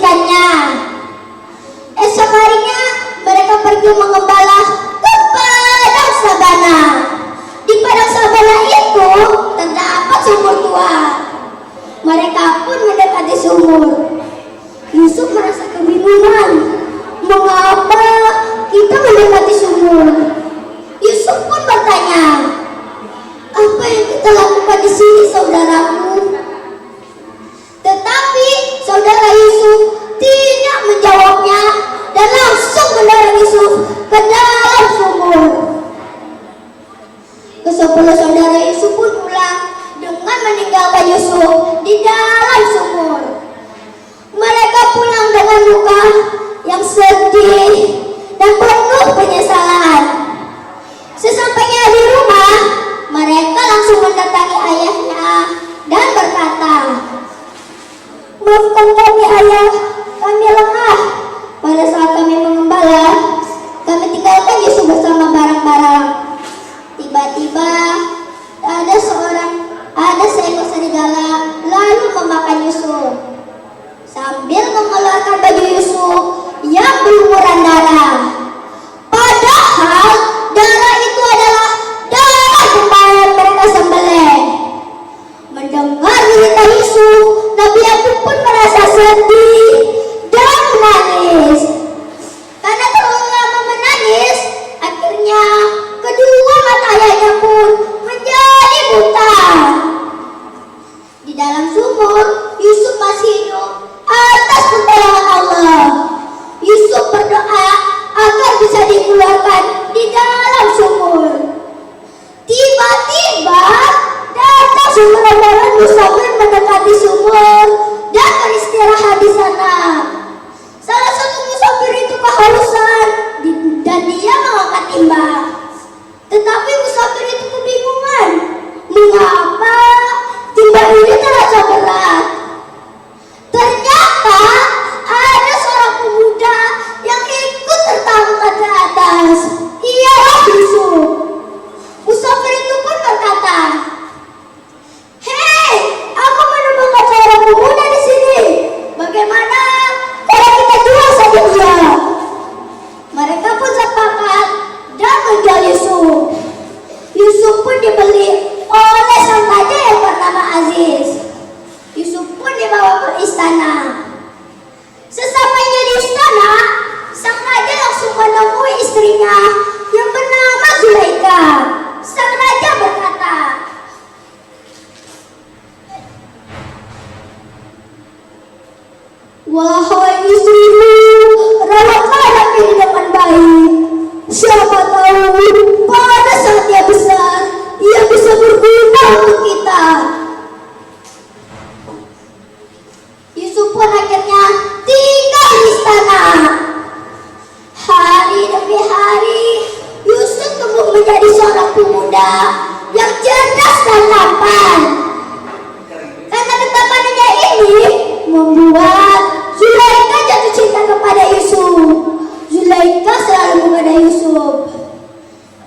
mengizinkannya. Esok harinya mereka pergi mengembala ke padang sabana. Di padang sabana itu terdapat sumur tua. Mereka pun mendekati sumur. Yusuf merasa kebingungan. Mengapa kita mendekati sumur? Yusuf pun bertanya, apa yang kita lakukan di sini, saudaraku? Tetapi saudara Yusuf tidak menjawabnya dan langsung mendorong Yusuf ke dalam sumur. Kesepuluh saudara Yusuf pun pulang dengan meninggalkan Yusuf di dalam sumur. Mereka pulang dengan muka yang sedih dan penuh penyesalan. Sesampainya di rumah, mereka langsung mendatangi ayahnya dan berkata, maafkan kami ayah, kami lemah. Pada saat kami mengembala, kami tinggalkan Yusuf bersama barang-barang. Tiba-tiba ada seekor serigala lalu memakan Yusuf sambil mengeluarkan baju Yusuf yang berlumuran darah. Padahal darah itu adalah darah kemarin mereka sembelih. Mendengar berita Yusuf, Nabi Yakub pun merasa sedih dan menangis. Karena terlalu lama menangis, akhirnya kedua mata ayahnya pun menjadi buta. Di dalam sumur, Yusuf masih hidup atas pertolongan Allah. Yusuf berdoa agar bisa dikeluarkan di dalam sumur. Tiba-tiba datang segerombolan musafir mendekati sumur dan beristirahat di sana. Salah satu musafir itu kehausan dan dia mengangkat timba. Tetapi musafir itu kebingungan, mengapa timba ini terasa berat. Ternyata ada seorang pemuda yang ikut tertangkap ke atas. Ialah Yusuf. Musafir itu pun berkata, hei, aku menemukan seorang pemuda di sini. Bagaimana kalau kita jual saja dia? Mereka pun sepakat dan menjual Yusuf. Yusuf pun dibeli oleh sang raja yang bernama Aziz. Yusuf pun dibawa ke istana. Sesampainya di istana, sang raja langsung menemui istrinya yang bernama Zulaikha. Sang raja berkata, wahai istriku, rawatlah anak ini dengan baik. Siapa tahu pada saat dia besar, ia bisa berguna untuk kita. Yusuf pun akhirnya tinggal di istana. Hari demi hari, Yusuf tumbuh menjadi seorang pemuda yang cerdas dan tampan. Karena ketapanannya ini membuat Zulaikha jatuh cinta kepada Yusuf. Zulaikha selalu menggoda Yusuf.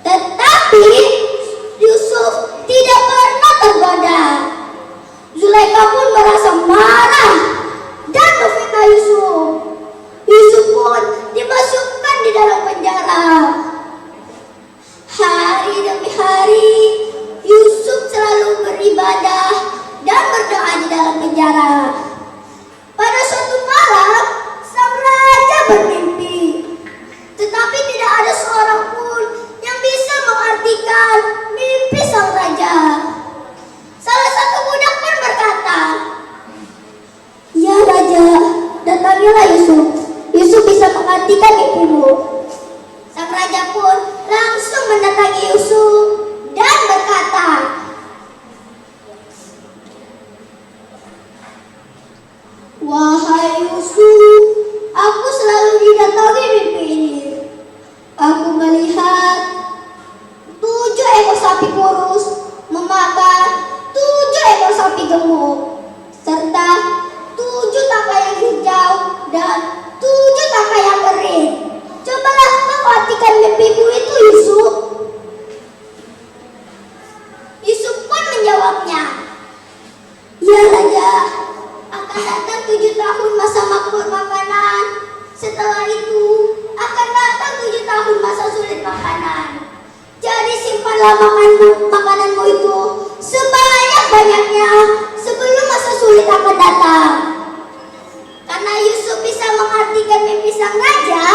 Tetapi Yusuf tidak pernah tergoda. Zulaikha pun merasa marah dan memfitnah Yusuf. Yusuf pun dimasukkan di dalam penjara. Hari demi hari, Yusuf selalu beribadah dan berdoa di dalam penjara. Pada suatu malam, sang raja bermimpi. Tetapi tidak ada seorang pun yang bisa mengartikan mimpi sang raja. Salah satu budak pun berkata, ya raja, datangilah Yusuf. Yusuf bisa mengartikan mimpimu. Sang raja pun langsung mendatangi Yusuf dan berkata, wahai Yusuf, aku selalu didatangi mimpi ini. Aku melihat 7 ekor sapi kurus memakan 7 ekor sapi gemuk, serta 7 tangkai yang hijau dan 7 tangkai yang kering. Cobalah kau artikan mimpimu itu, Yusuf. Yusuf pun menjawabnya, ya raja, akan datang 7 tahun masa makmur itu akan datang 7 tahun masa sulit makanan. Jadi simpanlah makananmu itu sebanyak-banyaknya sebelum masa sulit akan datang. Karena Yusuf bisa mengartikan mimpi sang raja,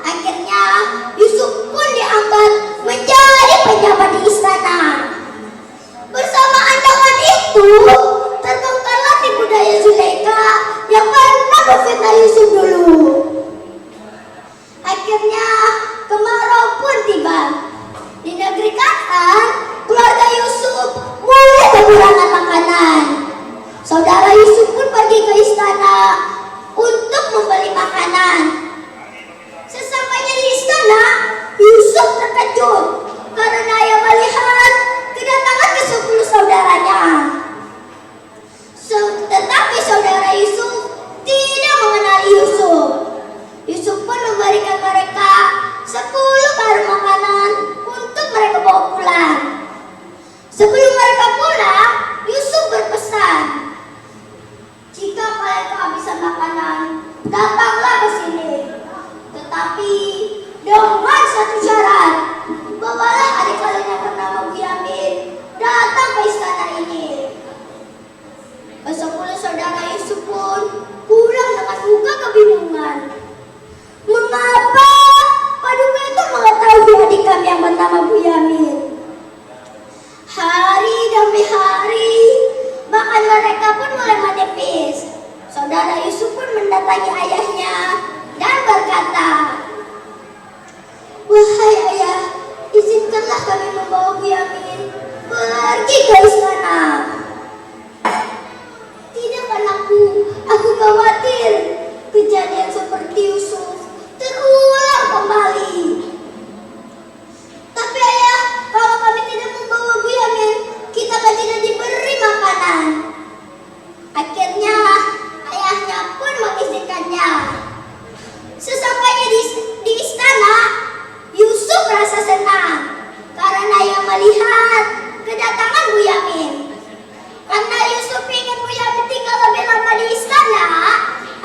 akhirnya Yusuf pun diangkat menjadi pejabat di istana. Bersamaan dengan itu, terbongkarlah tipu daya Zulaikha yang pernah memfitnah Yusuf dulu. Akhirnya kemarau pun tiba. Di negeri Kan'an, keluarga Yusuf mulai kekurangan makanan. Saudara Yusuf pun pergi ke istana untuk membeli makanan. Sesampainya di istana, Yusuf terkejut karena ia melihat kedatangan ke-10 saudaranya. Tetapi saudara Yusuf tidak mengenali Yusuf. Yusuf pun memberikan mereka 10 karung makanan untuk mereka bawa pulang. Sebelum mereka pulang, Yusuf berpesan, "Jika kalian kehabisan makanan, datanglah ke sini. Tetapi dengan satu syarat, bawalah adik kalian yang bernama Bunyamin datang ke istana ini." Ke-10 saudara Yusuf pun pulang dengan muka kebingungan. Mengapa Paduka itu mengetahui adik kami yang bernama Bunyamin? Hari demi hari, bahkan mereka pun mulai menipis. Saudara Yusuf pun mendatangi ayahnya dan berkata, "Wahai ayah, izinkanlah kami membawa Bunyamin pergi ke istana." "Tidak anakku, aku khawatir kejadian seperti Yusuf terulang kembali." "Tapi ayah, kalau kami tidak membawa Bunyamin, kita kan tidak diberi makanan." Akhirnya ayahnya pun mengizinkannya. Sesampainya di istana, Yusuf merasa senang karena ia melihat kedatangan Bunyamin. Karena Yusuf ingin Bunyamin tinggal lebih lama di istana,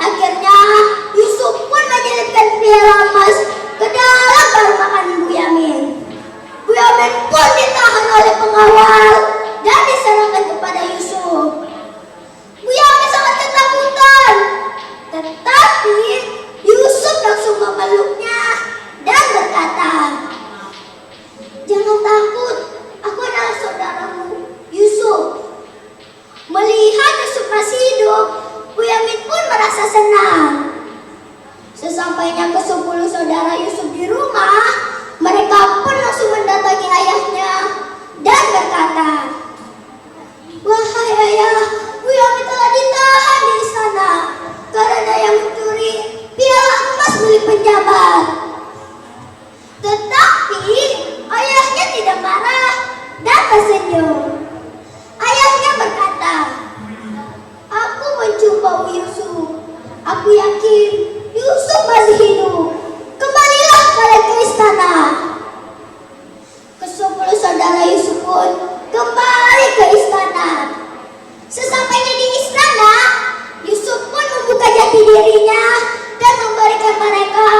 akhirnya Yusuf pun menyelipkan piala emas ke dalam karung makanan Bunyamin. Bunyamin pun ditahan oleh pengawal dan diserahkan kepada Yusuf. Bunyamin sangat ketakutan, tetapi Yusuf langsung memeluknya dan berkata, "Jangan takut, aku adalah saudaramu, Yusuf." Melihat Yusuf masih hidup, Bunyamin pun merasa senang. Sesampainya ke-10 saudara Yusuf di rumah, mereka pun langsung mendatangi ayahnya dan berkata, "Wahai ayah, Bunyamin telah ditahan di istana karena yang mencuri piala emas milik penjabat." Tetapi ayahnya tidak marah dan tersenyum. Ayahnya berkata, "Aku mencium bau Yusuf. Aku yakin Yusuf masih hidup. Kembalilah kalian ke istana." Ke-10 saudara Yusuf pun kembali ke istana. Sesampainya di istana, Yusuf pun membuka jati dirinya dan memberikan mereka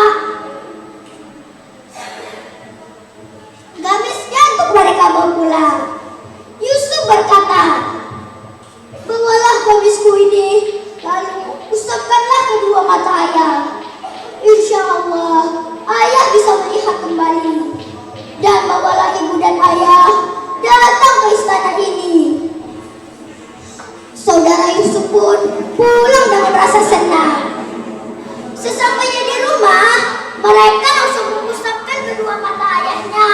gamisnya untuk mereka bawa pulang. Yusuf berkata, "Bawalah gamisku ini, lalu usapkanlah kedua mata ayah. Insya Allah, ayah bisa melihat kembali. Dan bawalah ibu dan ayah datang ke istana ini." Saudara Yusuf pun pulang dengan rasa senang. Sesampainya di rumah, mereka langsung mengusapkan kedua mata ayahnya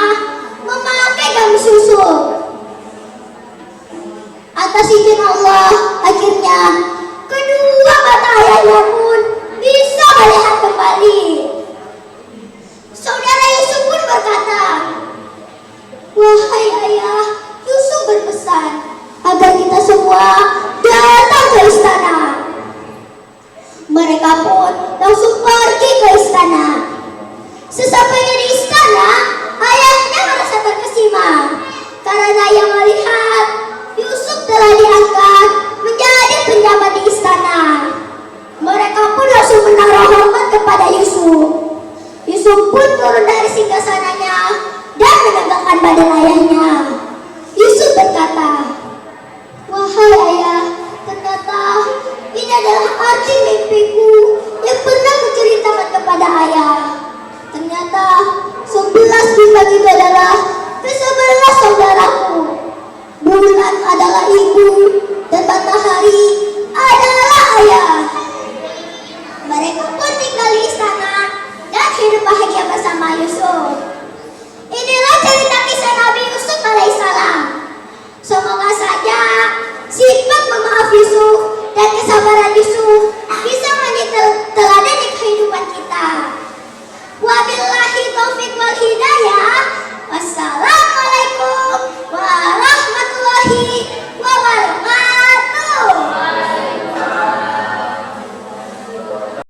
memakai gamis Yusuf. Atas izin Allah, akhirnya kedua mata ayahnya pun bisa melihat kembali. Saudara Yusuf pun berkata, "Wahai ayah, Yusuf berpesan agar kita semua datang ke istana." Mereka pun langsung pergi ke istana. Sesampainya di istana, ayahnya merasa terkesima karena ia melihat Yusuf telah diangkat menjadi penjabat di istana. Mereka pun langsung menaruh hormat kepada Yusuf. Yusuf pun turun dari singgasananya dan menegakkan badan ayahnya. Yusuf berkata, "Wahai ayah, ternyata ini adalah arti mimpiku yang pernah kuceritakan kepada ayah. Ternyata 11 bintang itu adalah ke-11 saudaraku. Bulan adalah ibu dan matahari adalah ayah." Mereka pun tinggal di istana dan hidup bahagia bersama Yusuf. Inilah cerita